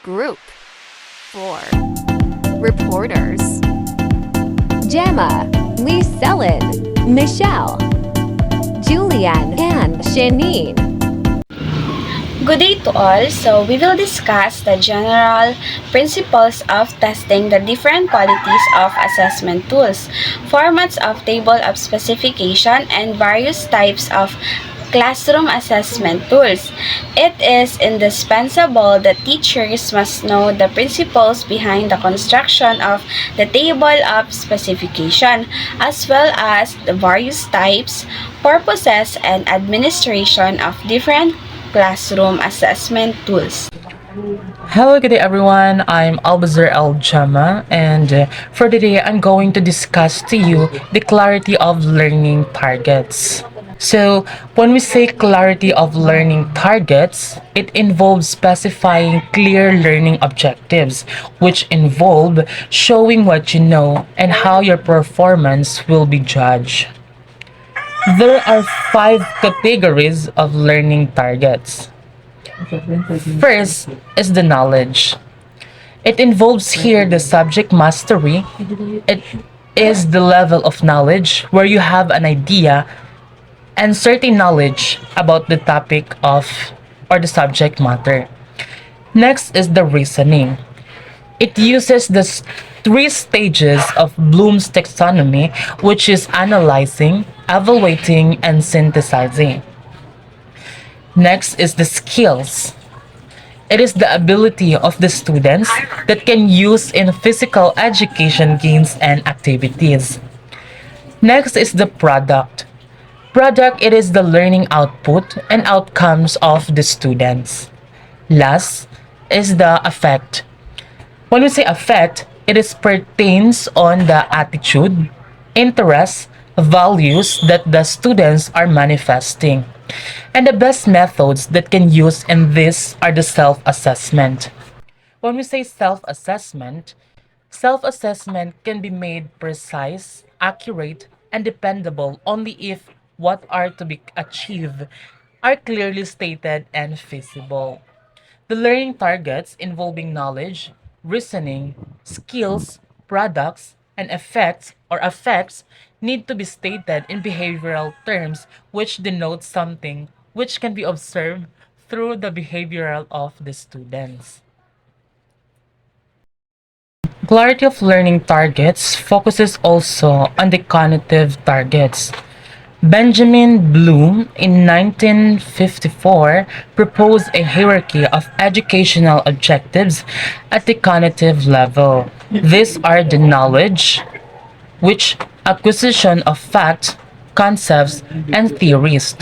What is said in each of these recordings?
Group 4 Reporters Gemma, Liselin, Michelle, Julian, and Shanine. Good day to all. So we will discuss the general principles of testing, the different qualities of assessment tools, formats of table of specification, and various types of classroom assessment tools. It is indispensable that teachers must know the principles behind the construction of the table of specification, as well as the various types, purposes, and administration of different classroom assessment tools. Hello, good day everyone. I'm Albazar Al Jama, and for today, I'm going to discuss to you the clarity of learning targets. So, when we say clarity of learning targets, it involves specifying clear learning objectives, which involve showing what you know and how your performance will be judged. There are five categories of learning targets. First is the knowledge. It involves here the subject mastery. It is the level of knowledge where you have an idea and certain knowledge about the topic of or the subject matter. Next is the reasoning. It uses the three stages of Bloom's taxonomy, which is analyzing, evaluating, and synthesizing. Next is the skills. It is the ability of the students that can use in physical education gains and activities. Next is the product. Product, it is the learning output and outcomes of the students. Last is the effect. When we say effect, it is pertains on the attitude, interests, values that the students are manifesting. And the best methods that can use in this are the self-assessment. When we say self-assessment can be made precise, accurate, and dependable only if what are to be achieved are clearly stated and feasible. The learning targets involving knowledge, reasoning, skills, products, and effects need to be stated in behavioral terms which denote something which can be observed through the behavioral of the students. Clarity of learning targets focuses also on the cognitive targets. Benjamin Bloom in 1954 proposed a hierarchy of educational objectives at the cognitive level. These are the knowledge, which acquisition of facts, concepts, and theories.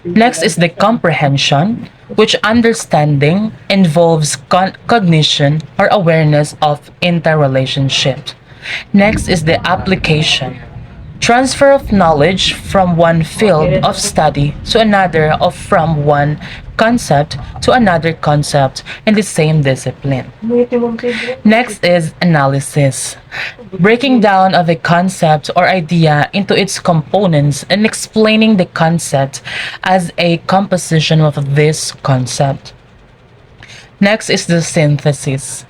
Next is the comprehension, which understanding involves cognition or awareness of interrelationships. Next is the application. Transfer of knowledge from one field of study to another or from one concept to another concept in the same discipline. Next is analysis. Breaking down of a concept or idea into its components and explaining the concept as a composition of this concept. Next is the synthesis.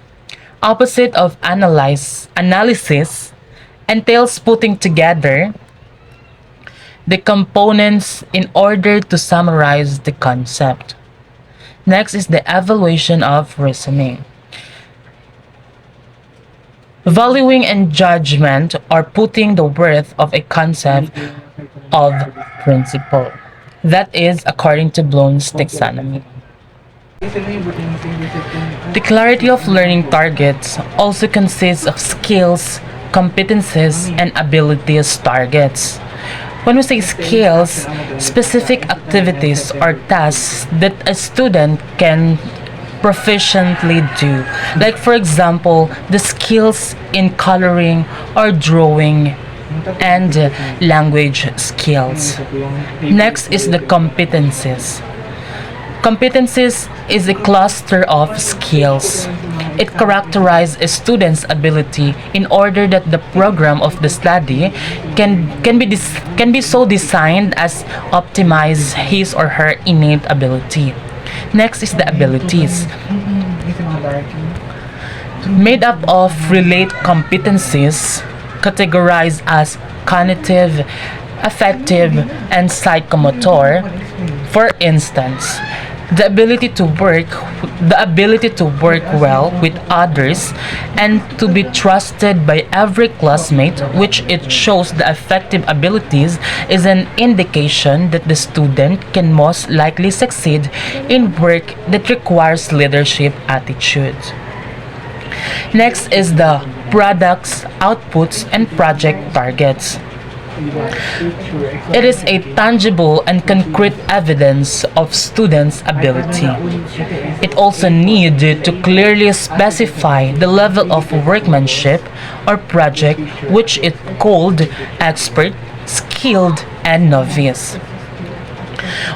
Opposite of analysis entails putting together the components in order to summarize the concept. Next is the evaluation of reasoning. Valuing and judgment or putting the worth of a concept of principle. That is according to Bloom's taxonomy. The clarity of learning targets also consists of skills, competencies, and abilities targets. When we say skills, specific activities or tasks that a student can proficiently do. Like for example, the skills in coloring or drawing and language skills. Next is the competencies. Competencies is a cluster of skills. It characterizes a student's ability in order that the program of the study can be so designed as optimize his or her innate ability. Next is the abilities. made up of relate competencies categorized as cognitive, affective, and psychomotor. For instance, the ability to work well with others and to be trusted by every classmate, which it shows the affective abilities is an indication that the student can most likely succeed in work that requires leadership attitude. Next is the products, outputs, and project targets. It is a tangible and concrete evidence of students' ability. It also needed to clearly specify the level of workmanship or project which it called expert, skilled, and novice.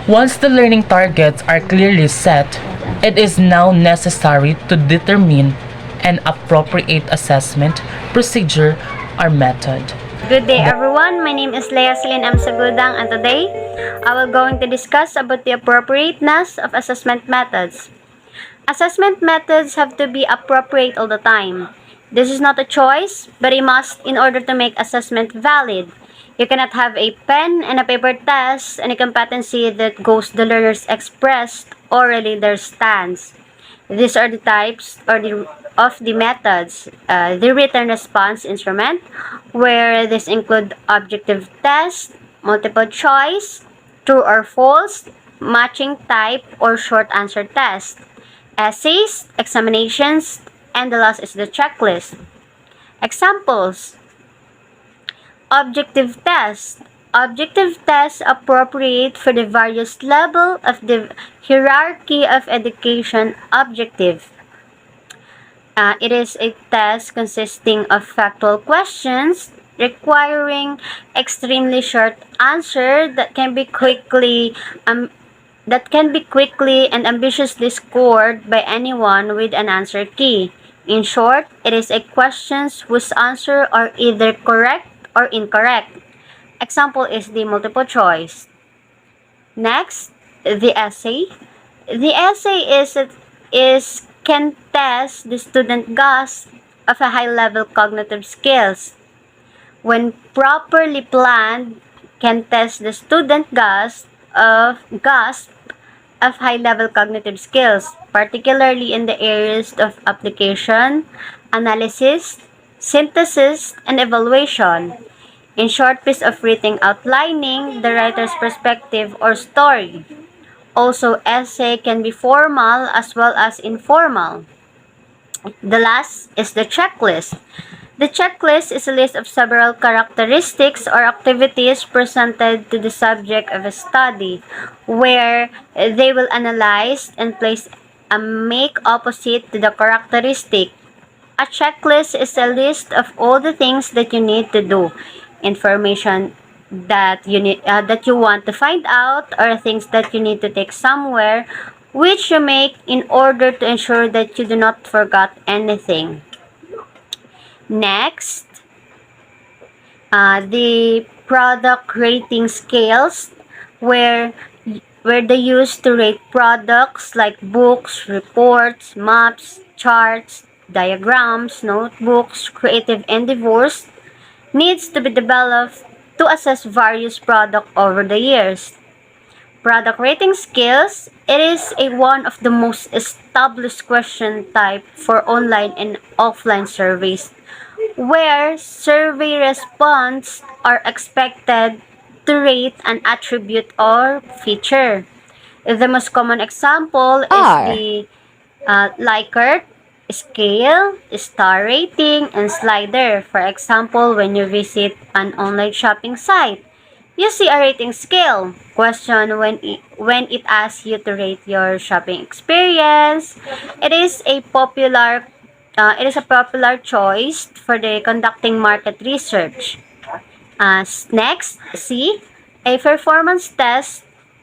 Once the learning targets are clearly set, it is now necessary to determine an appropriate assessment procedure or method. Good day everyone, my name is Leah Celine M. Sagudang and today I will going to discuss about the appropriateness of assessment methods. Assessment methods have to be appropriate all the time. This is not a choice, but a must in order to make assessment valid. You cannot have a pen and a paper test and a competency that goes the learners expressed orally their stance. These are the types of the methods. The written response instrument, where this include objective test, multiple choice, true or false, matching type or short answer test, essays, examinations, and the last is the checklist. Examples: objective test. Objective tests appropriate for the various level of the hierarchy of education objective. It is a test consisting of factual questions requiring extremely short answer that can be quickly and ambitiously scored by anyone with an answer key. In short, it is a questions whose answer are either correct or incorrect. Example is the multiple choice. Next, the essay. The essay can test the student grasp of a high-level cognitive skills. When properly planned, can test the student grasp of high-level cognitive skills, particularly in the areas of application, analysis, synthesis, and evaluation. In short piece of written outlining the writer's perspective or story. Also, essay can be formal as well as informal. The last is the checklist. The checklist is a list of several characteristics or activities presented to the subject of a study, where they will analyze and place a make opposite to the characteristic. A checklist is a list of all the things that you need to do, information that you want to find out, or things that you need to take somewhere, which you make in order to ensure that you do not forget anything. Next, the product rating scales, where they use to rate products like books, reports, maps, charts, diagrams, notebooks, creative endeavors, needs to be developed to assess various products over the years. Product rating skills, it is one of the most established question type for online and offline surveys, where survey responses are expected to rate an attribute or feature. The most common example is R. the Likert scale, star rating, and slider. For example, when you visit an online shopping site, you see a rating scale question when it asks you to rate your shopping experience. It is a popular choice for the conducting market research. Next, C, a performance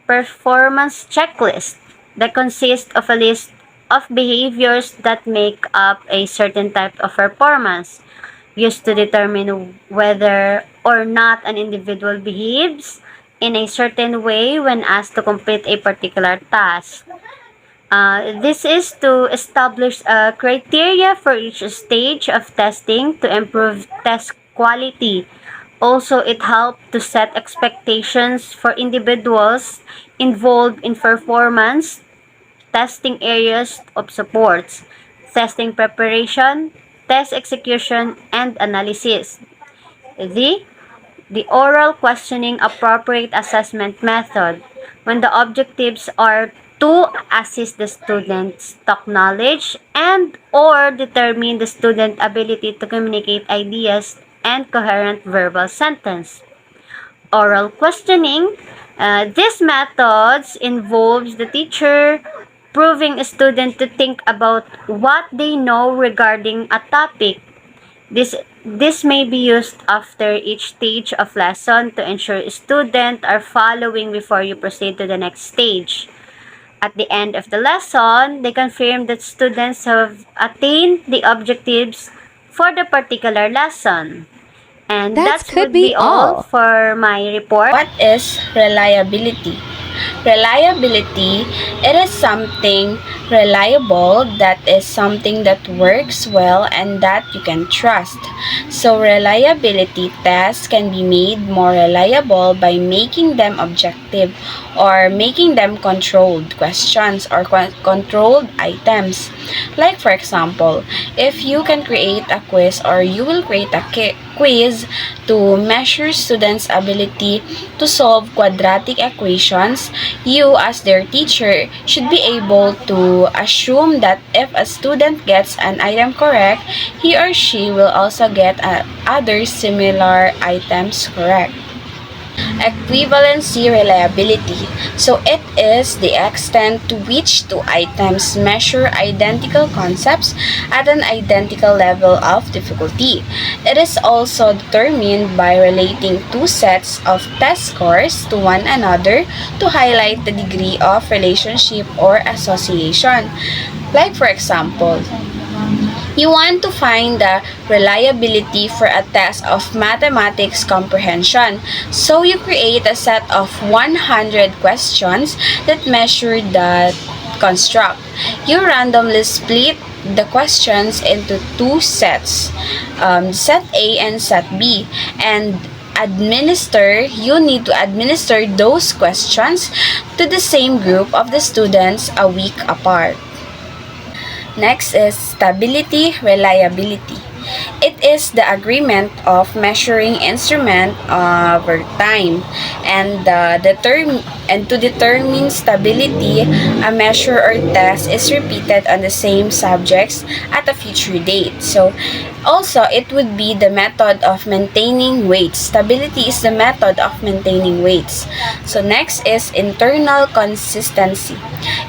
checklist that consists of a list of behaviors that make up a certain type of performance, used to determine whether or not an individual behaves in a certain way when asked to complete a particular task. This is to establish a criteria for each stage of testing to improve test quality. Also, it helped to set expectations for individuals involved in performance, testing areas of supports, testing preparation, test execution, and analysis. The the oral questioning appropriate assessment method when the objectives are to assist the student's stock knowledge and or determine the student ability to communicate ideas and coherent verbal sentence. Oral questioning. These methods involves the teacher proving a student to think about what they know regarding a topic. This may be used after each stage of lesson to ensure students are following before you proceed to the next stage. At the end of the lesson, they confirm that students have attained the objectives for the particular lesson. And That that could would be be all all. for my report. What is reliability? Reliability, it is something reliable, that is something that works well and that you can trust. So reliability tests can be made more reliable by making them objective or making them controlled questions or controlled items. Like for example, if you can create a quiz or you will create a quiz to measure students' ability to solve quadratic equations, you as their teacher should be able to assume that if a student gets an item correct, he or she will also get other similar items correct. Equivalency reliability. So it is the extent to which two items measure identical concepts at an identical level of difficulty. It is also determined by relating two sets of test scores to one another to highlight the degree of relationship or association. Like for example, you want to find the reliability for a test of mathematics comprehension. So you create a set of 100 questions that measure the construct. You randomly split the questions into two sets, set A and set B, and you need to administer those questions to the same group of the students a week apart. Next is stability, reliability. It is the agreement of measuring instrument over time, and to determine stability, a measure or test is repeated on the same subjects at a future date. So also it would be the method of maintaining weights. Stability is the method of maintaining weights. So next is internal consistency.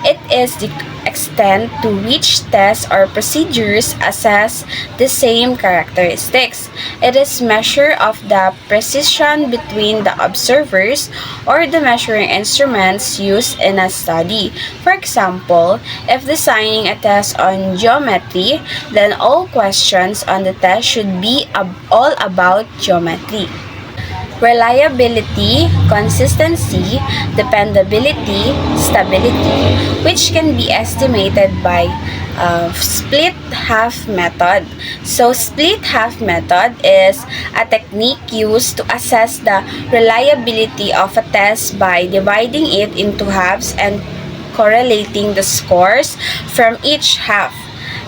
It is the extent to which tests or procedures assess the same characteristics. It is measure of the precision between the observers or the measuring instruments used in a study. For example, if designing a test on geometry, then all questions on the test should be all about geometry. Reliability, consistency, dependability, stability, which can be estimated by split half method. So split half method is a technique used to assess the reliability of a test by dividing it into halves and correlating the scores from each half.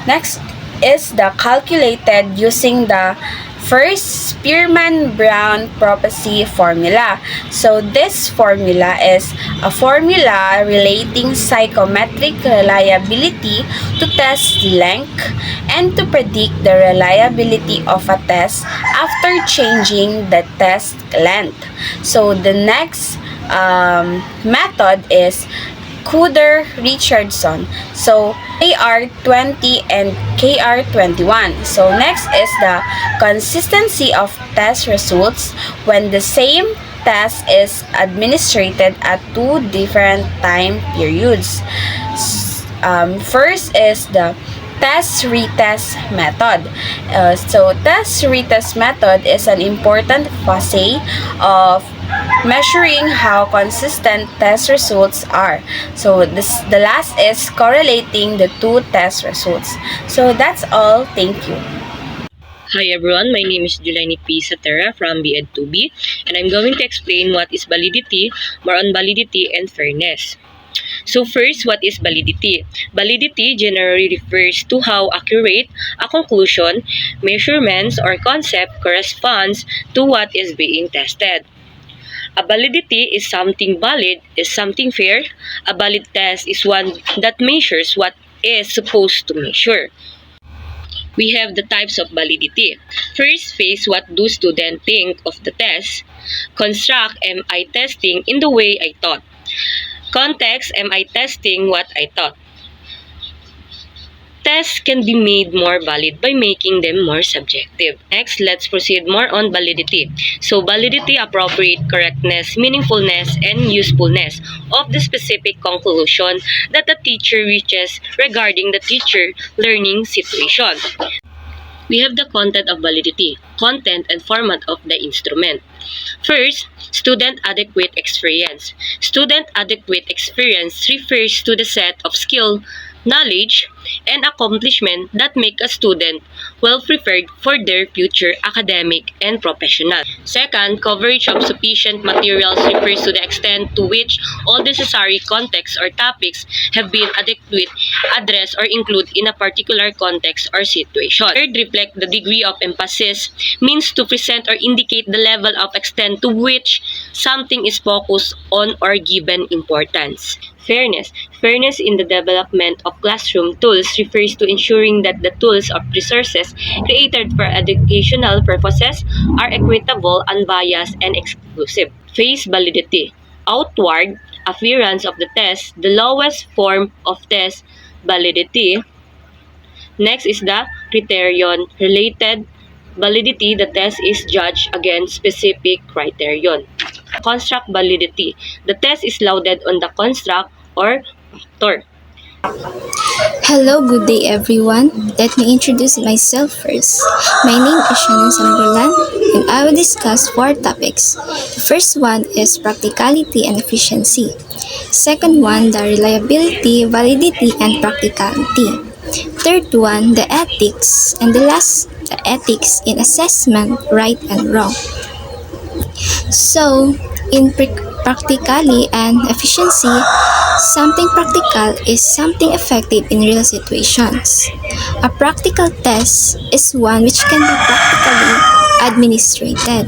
Next is the calculated using the first Spearman-Brown prophecy formula. So this formula is a formula relating psychometric reliability to test length and to predict the reliability of a test after changing the test length. So the next method is Kuder-Richardson. So KR20 and KR21. So next is the consistency of test results when the same test is administered at two different time periods. First is the test-retest method. So test-retest method is an important phase of measuring how consistent test results are. So the last is correlating the two test results. So that's all. Thank you. Hi everyone, my name is Julani P. Satera from BEED-2B, and I'm going to explain what is validity, more on validity and fairness. So first, what is validity? Validity generally refers to how accurate a conclusion, measurements, or concept corresponds to what is being tested. A validity is something valid, is something fair. A valid test is one that measures what is supposed to measure. We have the types of validity. First phase, what do students think of the test? Construct, am I testing in the way I thought? Context, am I testing what I thought? Tests can be made more valid by making them more subjective. Next, let's proceed more on validity. So, validity, appropriate correctness, meaningfulness, and usefulness of the specific conclusion that the teacher reaches regarding the teacher learning situation. We have the content of validity, content and format of the instrument. First, student adequate experience. Student adequate experience refers to the set of skill, knowledge, and accomplishment that make a student well prepared for their future academic and professional. Second, coverage of sufficient materials refers to the extent to which all necessary contexts or topics have been adequately addressed or included in a particular context or situation. Third, reflect the degree of emphasis, means to present or indicate the level of extent to which something is focused on or given importance. Fairness. Fairness in the development of classroom tools refers to ensuring that the tools or resources created for educational purposes are equitable, unbiased, and exclusive. Phase validity. Outward appearance of the test, the lowest form of test validity. Next is the criterion-related validity. The test is judged against specific criterion. Construct validity. The test is lauded on the construct or factor. Hello, good day everyone. Let me introduce myself first. My name is Shannon Samberlan and I will discuss four topics. The first one is practicality and efficiency. Second one, the reliability, validity, and practicality. Third one, the ethics. And the last, the ethics in assessment, right and wrong. So, in practicality and efficiency, something practical is something effective in real situations. A practical test is one which can be practically administered.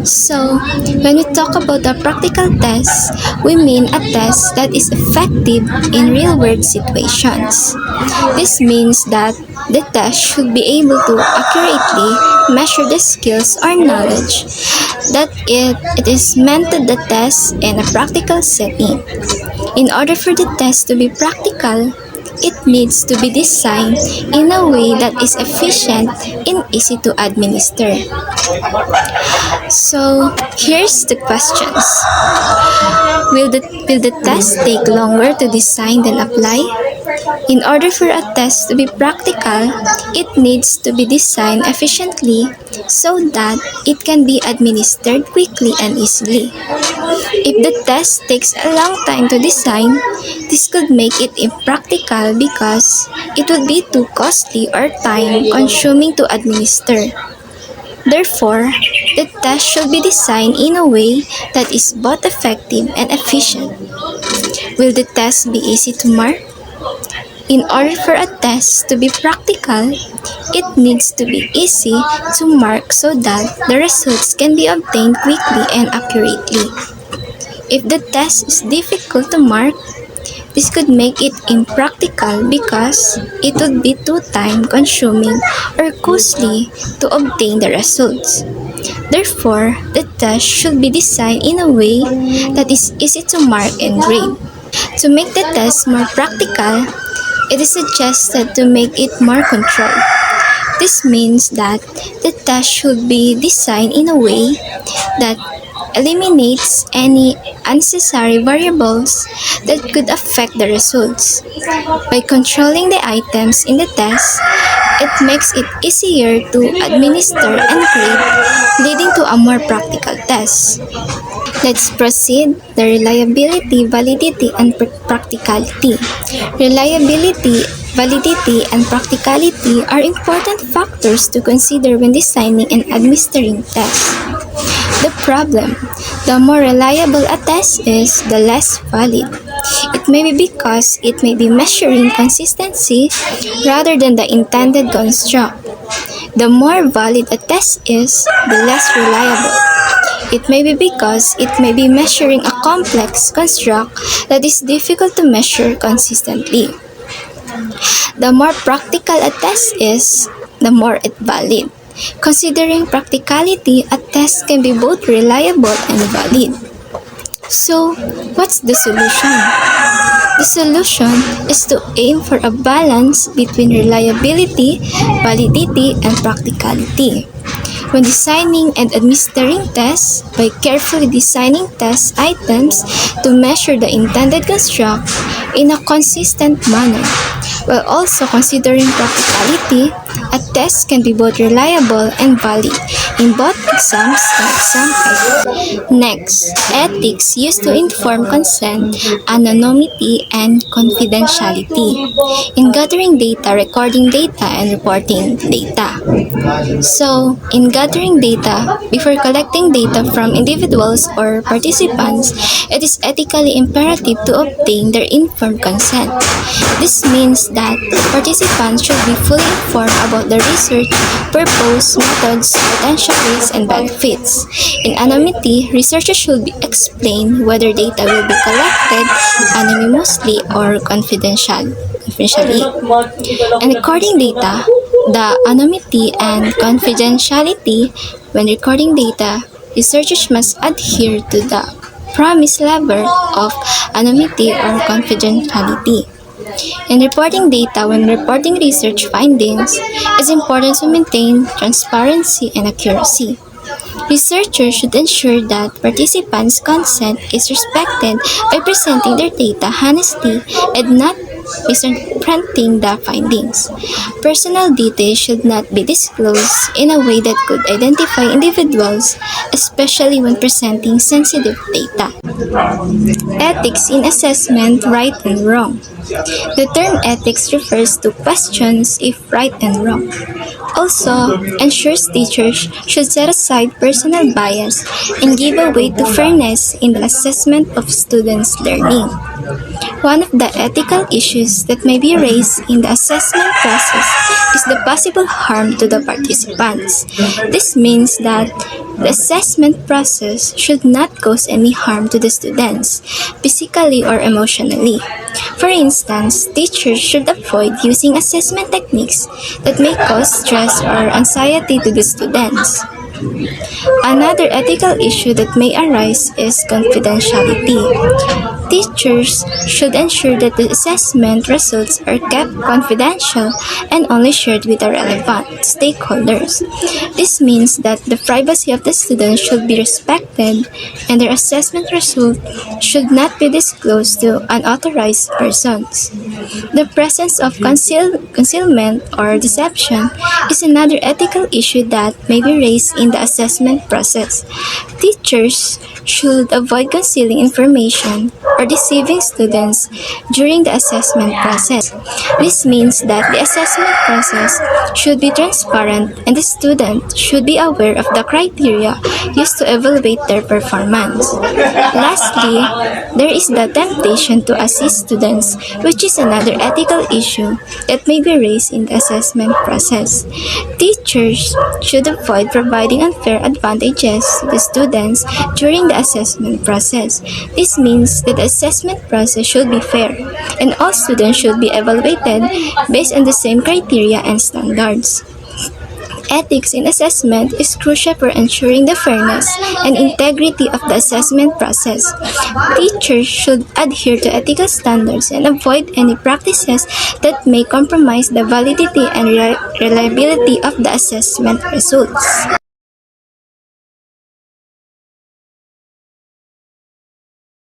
So, when we talk about a practical test, we mean a test that is effective in real-world situations. This means that the test should be able to accurately measure the skills or knowledge that it is meant to the test in a practical setting. In order for the test to be practical, it needs to be designed in a way that is efficient and easy to administer. So, here's the questions. Will the test take longer to design than apply? In order for a test to be practical, it needs to be designed efficiently so that it can be administered quickly and easily. If the test takes a long time to design, this could make it impractical because it would be too costly or time-consuming to administer. Therefore, the test should be designed in a way that is both effective and efficient. Will the test be easy to mark? In order for a test to be practical, it needs to be easy to mark so that the results can be obtained quickly and accurately. If the test is difficult to mark, this could make it impractical because it would be too time-consuming or costly to obtain the results. Therefore, the test should be designed in a way that is easy to mark and grade. To make the test more practical, it is suggested to make it more controlled. This means that the test should be designed in a way that eliminates any unnecessary variables that could affect the results. By controlling the items in the test, it makes it easier to administer and grade, leading to a more practical test. Let's proceed. The reliability, validity, and practicality. Reliability, validity, and practicality are important factors to consider when designing and administering tests. The problem: the more reliable a test is, the less valid. It may be because it may be measuring consistency rather than the intended construct. The more valid a test is, the less reliable. It may be because it may be measuring a complex construct that is difficult to measure consistently. The more practical a test is, the more it valid. Considering practicality, a test can be both reliable and valid. So, what's the solution? The solution is to aim for a balance between reliability, validity, and practicality. When designing and administering tests, by carefully designing test items to measure the intended construct in a consistent manner, while also considering practicality, a test can be both reliable and valid in both exams and exam items. Next, ethics used to inform consent, anonymity, and confidentiality in gathering data, recording data, and reporting data. So, in gathering data, before collecting data from individuals or participants, it is ethically imperative to obtain their informed consent. This means that participants should be fully informed about the research, purpose, methods, potential risks, and benefits. In anonymity, researchers should explain whether data will be collected anonymously or confidentially. And recording data, the anonymity and confidentiality. When recording data, researchers must adhere to the promised level of anonymity or confidentiality. In reporting data, when reporting research findings, it's important to maintain transparency and accuracy. Researchers should ensure that participants' consent is respected by presenting their data honestly and not misinterpreting the findings. Personal details should not be disclosed in a way that could identify individuals, especially when presenting sensitive data. Ethics in assessment, right and wrong. The term ethics refers to questions if right and wrong. Also, ensures teachers should set aside personal bias and give way to fairness in the assessment of students' learning. One of the ethical issues that may be raised in the assessment process is the possible harm to the participants. This means that the assessment process should not cause any harm to the students, physically or emotionally. For instance, teachers should avoid using assessment techniques that may cause stress or anxiety to the students. Another ethical issue that may arise is confidentiality. Teachers should ensure that the assessment results are kept confidential and only shared with the relevant stakeholders. This means that the privacy of the students should be respected and their assessment result should not be disclosed to unauthorized persons. The presence of concealment or deception is another ethical issue that may be raised in the assessment process. Teachers should avoid concealing information or deceiving students during the assessment process. This means that the assessment process should be transparent and the student should be aware of the criteria used to evaluate their performance. Lastly, there is the temptation to assist students, which is another ethical issue that may be raised in the assessment process. Teachers should avoid providing unfair advantages to the students during the assessment process. This means that the assessment process should be fair, and all students should be evaluated based on the same criteria and standards. Ethics in assessment is crucial for ensuring the fairness and integrity of the assessment process. Teachers should adhere to ethical standards and avoid any practices that may compromise the validity and reliability of the assessment results.